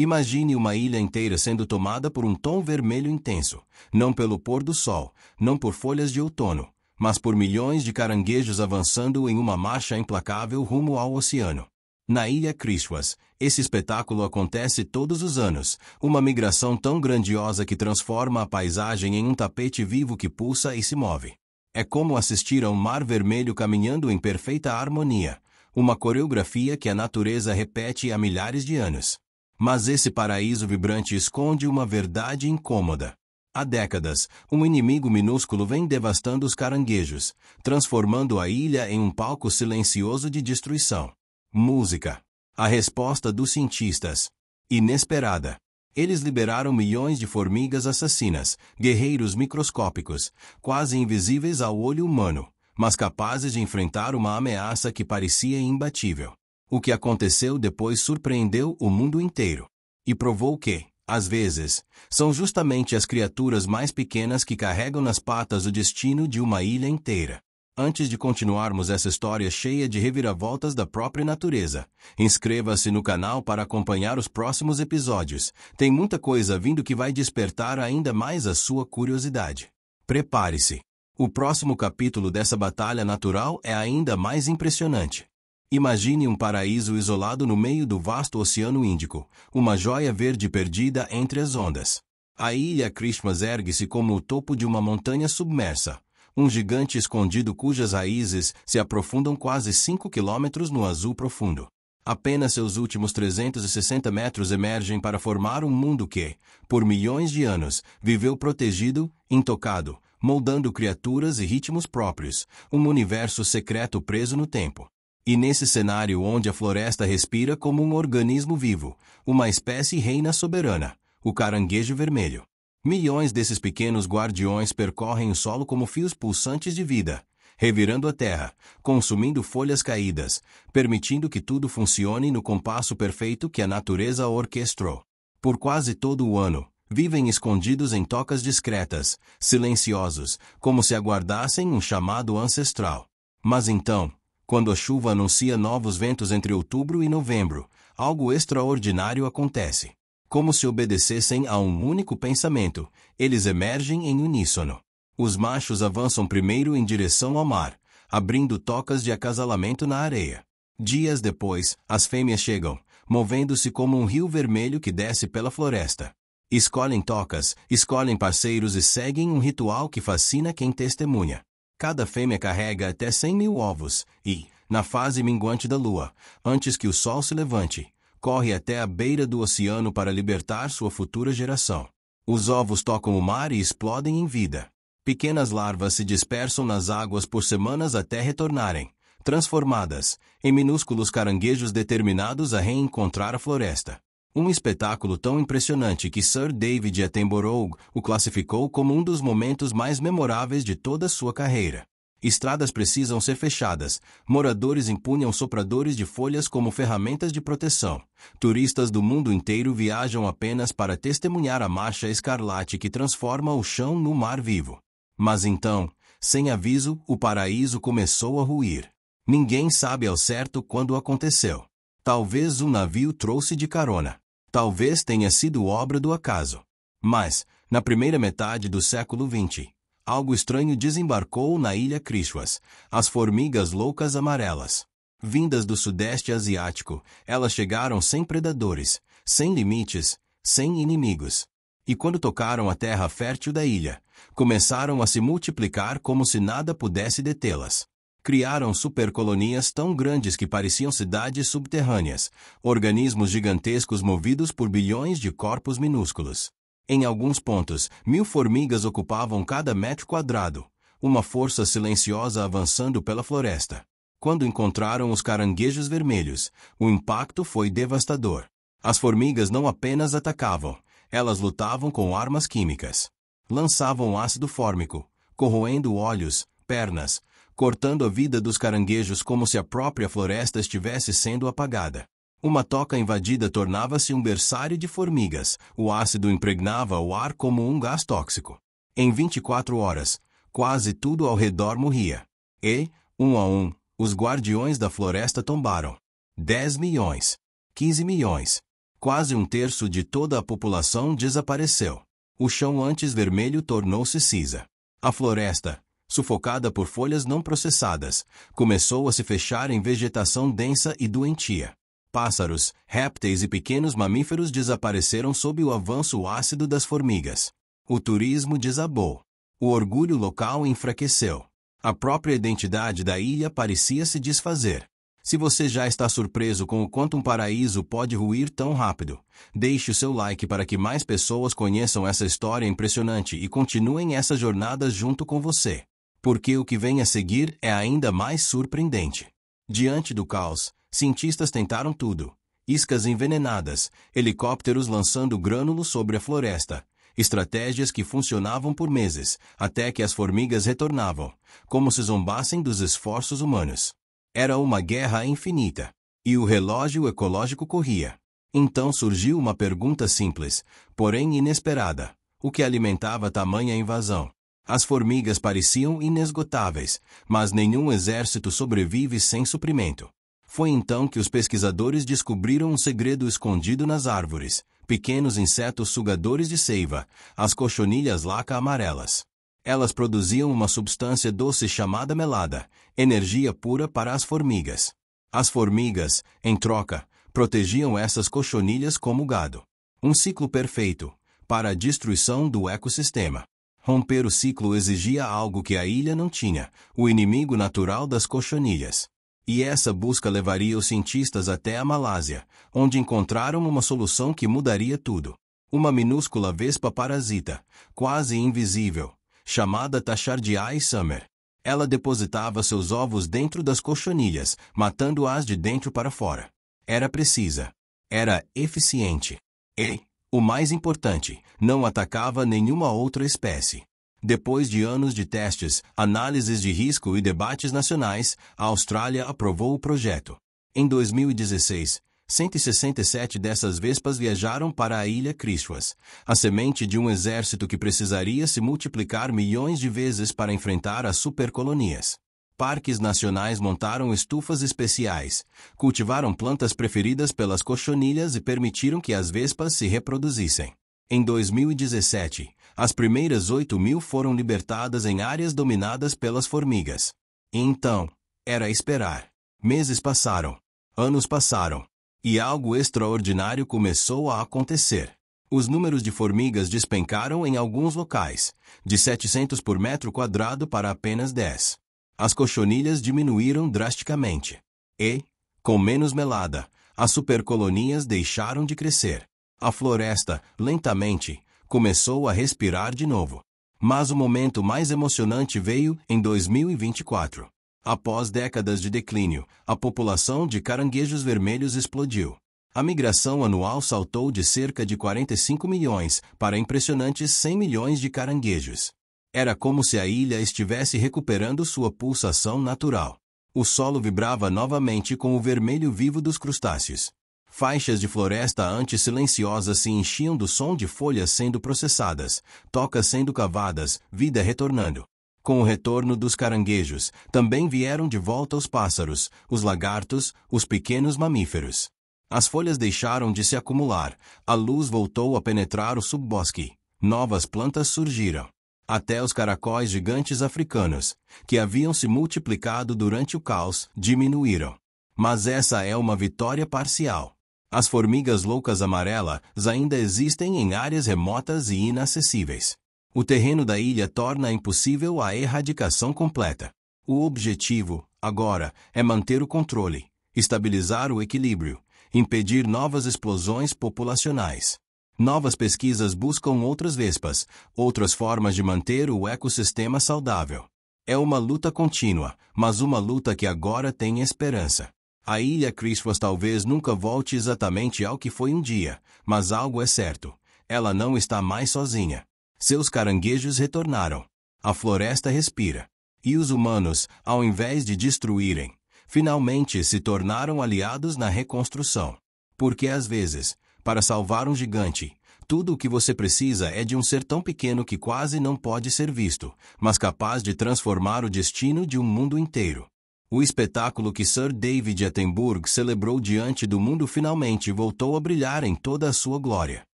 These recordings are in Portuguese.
Imagine uma ilha inteira sendo tomada por um tom vermelho intenso, não pelo pôr do sol, não por folhas de outono, mas por milhões de caranguejos avançando em uma marcha implacável rumo ao oceano. Na ilha Christmas, esse espetáculo acontece todos os anos, uma migração tão grandiosa que transforma a paisagem em um tapete vivo que pulsa e se move. É como assistir a um mar vermelho caminhando em perfeita harmonia, uma coreografia que a natureza repete há milhares de anos. Mas esse paraíso vibrante esconde uma verdade incômoda. Há décadas, um inimigo minúsculo vem devastando os caranguejos, transformando a ilha em um palco silencioso de destruição. Música. A resposta dos cientistas. Inesperada. Eles liberaram milhões de formigas assassinas, guerreiros microscópicos, quase invisíveis ao olho humano, mas capazes de enfrentar uma ameaça que parecia imbatível. O que aconteceu depois surpreendeu o mundo inteiro. E provou que, às vezes, são justamente as criaturas mais pequenas que carregam nas patas o destino de uma ilha inteira. Antes de continuarmos essa história cheia de reviravoltas da própria natureza, inscreva-se no canal para acompanhar os próximos episódios. Tem muita coisa vindo que vai despertar ainda mais a sua curiosidade. Prepare-se. O próximo capítulo dessa batalha natural é ainda mais impressionante. Imagine um paraíso isolado no meio do vasto Oceano Índico, uma joia verde perdida entre as ondas. A ilha Christmas ergue-se como o topo de uma montanha submersa, um gigante escondido cujas raízes se aprofundam quase 5 quilômetros no azul profundo. Apenas seus últimos 360 metros emergem para formar um mundo que, por milhões de anos, viveu protegido, intocado, moldando criaturas e ritmos próprios, um universo secreto preso no tempo. E nesse cenário onde a floresta respira como um organismo vivo, uma espécie reina soberana, o caranguejo vermelho. Milhões desses pequenos guardiões percorrem o solo como fios pulsantes de vida, revirando a terra, consumindo folhas caídas, permitindo que tudo funcione no compasso perfeito que a natureza orquestrou. Por quase todo o ano, vivem escondidos em tocas discretas, silenciosos, como se aguardassem um chamado ancestral. Mas então, quando a chuva anuncia novos ventos entre outubro e novembro, algo extraordinário acontece. Como se obedecessem a um único pensamento, eles emergem em uníssono. Os machos avançam primeiro em direção ao mar, abrindo tocas de acasalamento na areia. Dias depois, as fêmeas chegam, movendo-se como um rio vermelho que desce pela floresta. Escolhem tocas, escolhem parceiros e seguem um ritual que fascina quem testemunha. Cada fêmea carrega até 100.000 ovos e, na fase minguante da lua, antes que o sol se levante, corre até a beira do oceano para libertar sua futura geração. Os ovos tocam o mar e explodem em vida. Pequenas larvas se dispersam nas águas por semanas até retornarem, transformadas, em minúsculos caranguejos determinados a reencontrar a floresta. Um espetáculo tão impressionante que Sir David Attenborough o classificou como um dos momentos mais memoráveis de toda sua carreira. Estradas precisam ser fechadas, moradores empunham sopradores de folhas como ferramentas de proteção. Turistas do mundo inteiro viajam apenas para testemunhar a marcha escarlate que transforma o chão no mar vivo. Mas então, sem aviso, o paraíso começou a ruir. Ninguém sabe ao certo quando aconteceu. Talvez um navio trouxe de carona. Talvez tenha sido obra do acaso. Mas, na primeira metade do século XX, algo estranho desembarcou na ilha Christmas, as formigas loucas amarelas. Vindas do sudeste asiático, elas chegaram sem predadores, sem limites, sem inimigos. E quando tocaram a terra fértil da ilha, começaram a se multiplicar como se nada pudesse detê-las. Criaram supercolonias tão grandes que pareciam cidades subterrâneas, organismos gigantescos movidos por bilhões de corpos minúsculos. Em alguns pontos, 1.000 formigas ocupavam cada metro quadrado, uma força silenciosa avançando pela floresta. Quando encontraram os caranguejos vermelhos, o impacto foi devastador. As formigas não apenas atacavam, elas lutavam com armas químicas. Lançavam ácido fórmico, corroendo olhos, pernas, cortando a vida dos caranguejos como se a própria floresta estivesse sendo apagada. Uma toca invadida tornava-se um berçário de formigas, o ácido impregnava o ar como um gás tóxico. Em 24 horas, quase tudo ao redor morria. E, um a um, os guardiões da floresta tombaram. 10 milhões. 15 milhões. Quase um terço de toda a população desapareceu. O chão antes vermelho tornou-se cinza. A floresta, sufocada por folhas não processadas, começou a se fechar em vegetação densa e doentia. Pássaros, répteis e pequenos mamíferos desapareceram sob o avanço ácido das formigas. O turismo desabou. O orgulho local enfraqueceu. A própria identidade da ilha parecia se desfazer. Se você já está surpreso com o quanto um paraíso pode ruir tão rápido, deixe o seu like para que mais pessoas conheçam essa história impressionante e continuem essa jornada junto com você. Porque o que vem a seguir é ainda mais surpreendente. Diante do caos, cientistas tentaram tudo: iscas envenenadas, helicópteros lançando grânulos sobre a floresta, estratégias que funcionavam por meses, até que as formigas retornavam, como se zombassem dos esforços humanos. Era uma guerra infinita. E o relógio ecológico corria. Então surgiu uma pergunta simples, porém inesperada: o que alimentava tamanha invasão? As formigas pareciam inesgotáveis, mas nenhum exército sobrevive sem suprimento. Foi então que os pesquisadores descobriram um segredo escondido nas árvores: pequenos insetos sugadores de seiva, as cochonilhas laca amarelas. Elas produziam uma substância doce chamada melada, energia pura para as formigas. As formigas, em troca, protegiam essas cochonilhas como gado. Um ciclo perfeito para a destruição do ecossistema. Romper o ciclo exigia algo que a ilha não tinha: o inimigo natural das cochonilhas. E essa busca levaria os cientistas até a Malásia, onde encontraram uma solução que mudaria tudo. Uma minúscula vespa parasita, quase invisível, chamada Tachardiae summer. Ela depositava seus ovos dentro das cochonilhas, matando-as de dentro para fora. Era precisa. Era eficiente. E, o mais importante, não atacava nenhuma outra espécie. Depois de anos de testes, análises de risco e debates nacionais, a Austrália aprovou o projeto. Em 2016, 167 dessas vespas viajaram para a ilha Christmas, a semente de um exército que precisaria se multiplicar milhões de vezes para enfrentar as supercolonias. Parques nacionais montaram estufas especiais, cultivaram plantas preferidas pelas cochonilhas e permitiram que as vespas se reproduzissem. Em 2017, as primeiras 8.000 foram libertadas em áreas dominadas pelas formigas. E então, era esperar. Meses passaram. Anos passaram. E algo extraordinário começou a acontecer. Os números de formigas despencaram em alguns locais, de 700 por metro quadrado para apenas 10. As cochonilhas diminuíram drasticamente. E, com menos melada, as supercolonias deixaram de crescer. A floresta, lentamente, começou a respirar de novo. Mas o momento mais emocionante veio em 2024. Após décadas de declínio, a população de caranguejos vermelhos explodiu. A migração anual saltou de cerca de 45 milhões para impressionantes 100 milhões de caranguejos. Era como se a ilha estivesse recuperando sua pulsação natural. O solo vibrava novamente com o vermelho vivo dos crustáceos. Faixas de floresta antes silenciosas se enchiam do som de folhas sendo processadas, tocas sendo cavadas, vida retornando. Com o retorno dos caranguejos, também vieram de volta os pássaros, os lagartos, os pequenos mamíferos. As folhas deixaram de se acumular, a luz voltou a penetrar o subbosque, novas plantas surgiram. Até os caracóis gigantes africanos, que haviam se multiplicado durante o caos, diminuíram. Mas essa é uma vitória parcial. As formigas loucas amarelas ainda existem em áreas remotas e inacessíveis. O terreno da ilha torna impossível a erradicação completa. O objetivo, agora, é manter o controle, estabilizar o equilíbrio, impedir novas explosões populacionais. Novas pesquisas buscam outras vespas, outras formas de manter o ecossistema saudável. É uma luta contínua, mas uma luta que agora tem esperança. A ilha Christmas talvez nunca volte exatamente ao que foi um dia, mas algo é certo: ela não está mais sozinha. Seus caranguejos retornaram. A floresta respira. E os humanos, ao invés de destruírem, finalmente se tornaram aliados na reconstrução. Porque às vezes, para salvar um gigante, tudo o que você precisa é de um ser tão pequeno que quase não pode ser visto, mas capaz de transformar o destino de um mundo inteiro. O espetáculo que Sir David Attenborough celebrou diante do mundo finalmente voltou a brilhar em toda a sua glória.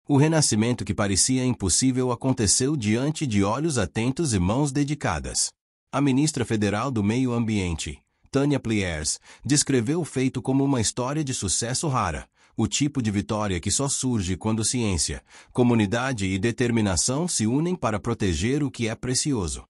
O renascimento que parecia impossível aconteceu diante de olhos atentos e mãos dedicadas. A ministra federal do Meio Ambiente, Tanya Pliers, descreveu o feito como uma história de sucesso rara, o tipo de vitória que só surge quando ciência, comunidade e determinação se unem para proteger o que é precioso.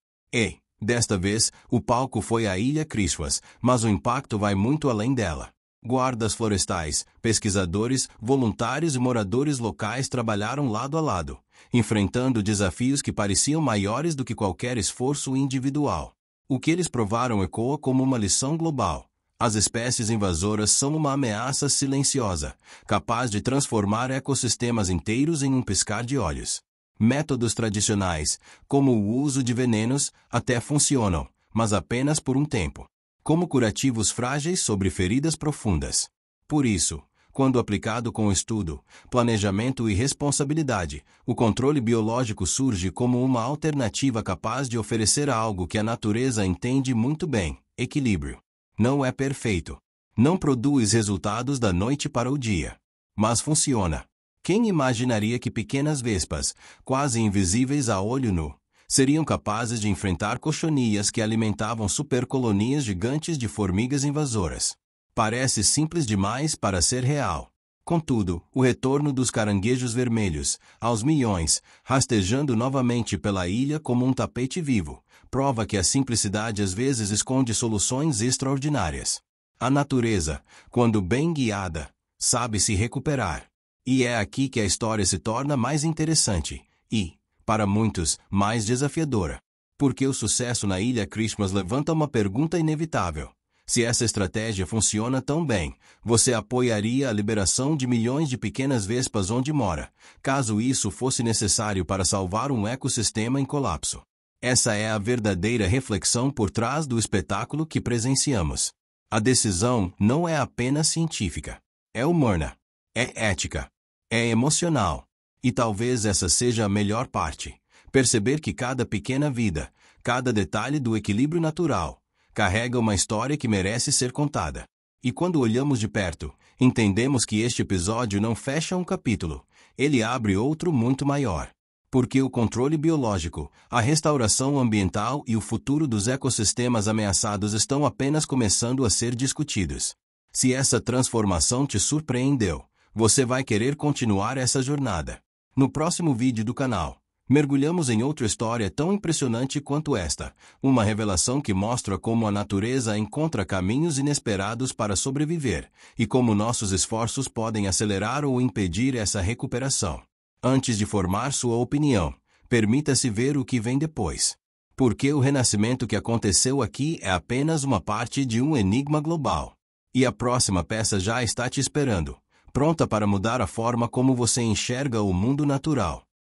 Desta vez, o palco foi a Ilha Christmas, mas o impacto vai muito além dela. Guardas florestais, pesquisadores, voluntários e moradores locais trabalharam lado a lado, enfrentando desafios que pareciam maiores do que qualquer esforço individual. O que eles provaram ecoa como uma lição global. As espécies invasoras são uma ameaça silenciosa, capaz de transformar ecossistemas inteiros em um piscar de olhos. Métodos tradicionais, como o uso de venenos, até funcionam, mas apenas por um tempo. Como curativos frágeis sobre feridas profundas. Por isso, quando aplicado com estudo, planejamento e responsabilidade, o controle biológico surge como uma alternativa capaz de oferecer algo que a natureza entende muito bem: equilíbrio. Não é perfeito. Não produz resultados da noite para o dia. Mas funciona. Quem imaginaria que pequenas vespas, quase invisíveis a olho nu, seriam capazes de enfrentar cochonias que alimentavam supercolonias gigantes de formigas invasoras? Parece simples demais para ser real. Contudo, o retorno dos caranguejos vermelhos, aos milhões, rastejando novamente pela ilha como um tapete vivo, prova que a simplicidade às vezes esconde soluções extraordinárias. A natureza, quando bem guiada, sabe se recuperar. E é aqui que a história se torna mais interessante e, para muitos, mais desafiadora. Porque o sucesso na Ilha Christmas levanta uma pergunta inevitável. Se essa estratégia funciona tão bem, você apoiaria a liberação de milhões de pequenas vespas onde mora, caso isso fosse necessário para salvar um ecossistema em colapso? Essa é a verdadeira reflexão por trás do espetáculo que presenciamos. A decisão não é apenas científica. É humana. É ética. É emocional. E talvez essa seja a melhor parte. Perceber que cada pequena vida, cada detalhe do equilíbrio natural, carrega uma história que merece ser contada. E quando olhamos de perto, entendemos que este episódio não fecha um capítulo, ele abre outro muito maior. Porque o controle biológico, a restauração ambiental e o futuro dos ecossistemas ameaçados estão apenas começando a ser discutidos. Se essa transformação te surpreendeu, você vai querer continuar essa jornada. No próximo vídeo do canal, mergulhamos em outra história tão impressionante quanto esta, uma revelação que mostra como a natureza encontra caminhos inesperados para sobreviver, e como nossos esforços podem acelerar ou impedir essa recuperação. Antes de formar sua opinião, permita-se ver o que vem depois. Porque o renascimento que aconteceu aqui é apenas uma parte de um enigma global. E a próxima peça já está te esperando, pronta para mudar a forma como você enxerga o mundo natural.